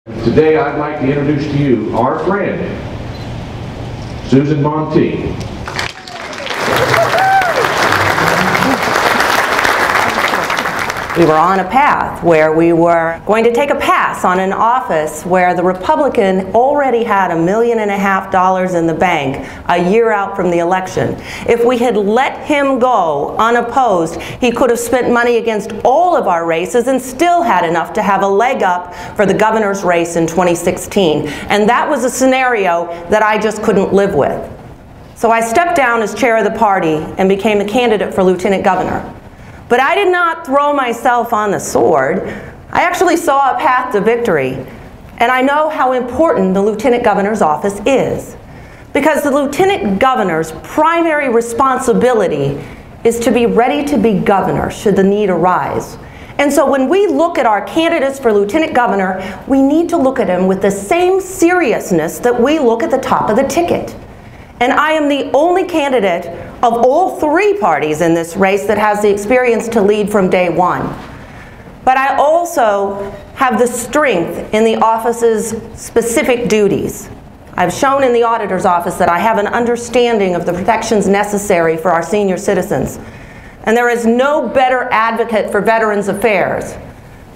Today I'd like to introduce to you our friend, Susan Montee. We were on a path where we were going to take a pass on an office where the Republican already had $1.5 million in the bank a year out from the election. If we had let him go unopposed, he could have spent money against all of our races and still had enough to have a leg up for the governor's race in 2016. And that was a scenario that I just couldn't live with. So I stepped down as chair of the party and became a candidate for lieutenant governor. But I did not throw myself on the sword. I actually saw a path to victory. And I know how important the lieutenant governor's office is. Because the lieutenant governor's primary responsibility is to be ready to be governor should the need arise. And so when we look at our candidates for lieutenant governor, we need to look at them with the same seriousness that we look at the top of the ticket. And I am the only candidate of all three parties in this race that has the experience to lead from day one. But I also have the strength in the office's specific duties. I've shown in the auditor's office that I have an understanding of the protections necessary for our senior citizens. And there is no better advocate for Veterans Affairs.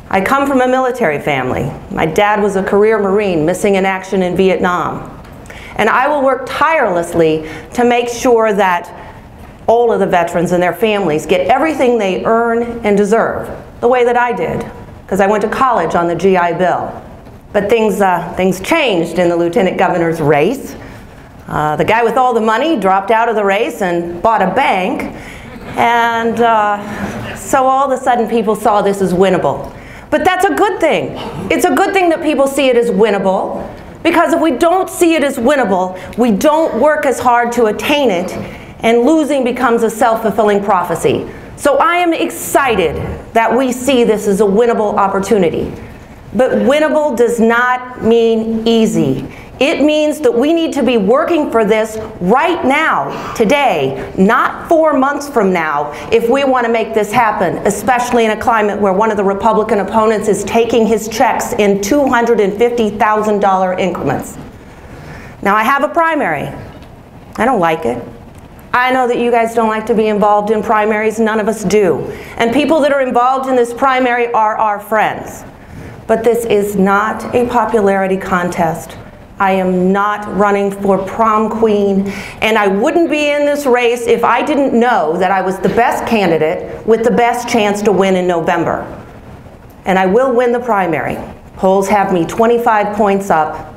I come from a military family. My dad was a career Marine missing in action in Vietnam. And I will work tirelessly to make sure that all of the veterans and their families get everything they earn and deserve, the way that I did, because I went to college on the GI Bill. But things changed in the lieutenant governor's race. The guy with all the money dropped out of the race and bought a bank, and so all of a sudden people saw this as winnable. But that's a good thing. It's a good thing that people see it as winnable, because if we don't see it as winnable, we don't work as hard to attain it, and losing becomes a self-fulfilling prophecy. So I am excited that we see this as a winnable opportunity. But winnable does not mean easy. It means that we need to be working for this right now, today, not 4 months from now, if we want to make this happen, especially in a climate where one of the Republican opponents is taking his checks in $250,000 increments. Now, I have a primary. I don't like it. I know that you guys don't like to be involved in primaries. None of us do. And people that are involved in this primary are our friends. But this is not a popularity contest. I am not running for prom queen, and I wouldn't be in this race if I didn't know that I was the best candidate with the best chance to win in November. And I will win the primary. Polls have me 25 points up,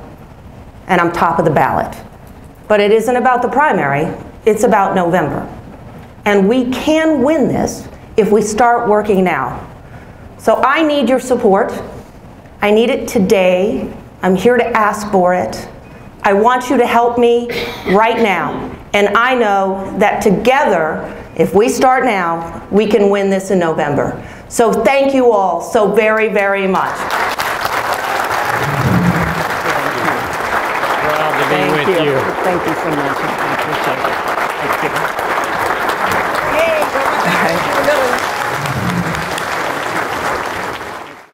and I'm top of the ballot. But it isn't about the primary, it's about November. And we can win this if we start working now. So I need your support. I need it today. I'm here to ask for it. I want you to help me right now. And I know that together, if we start now, we can win this in November. So thank you all so very, very much. Proud to be with you. Thank you so much. I appreciate it. Thank you. Yay,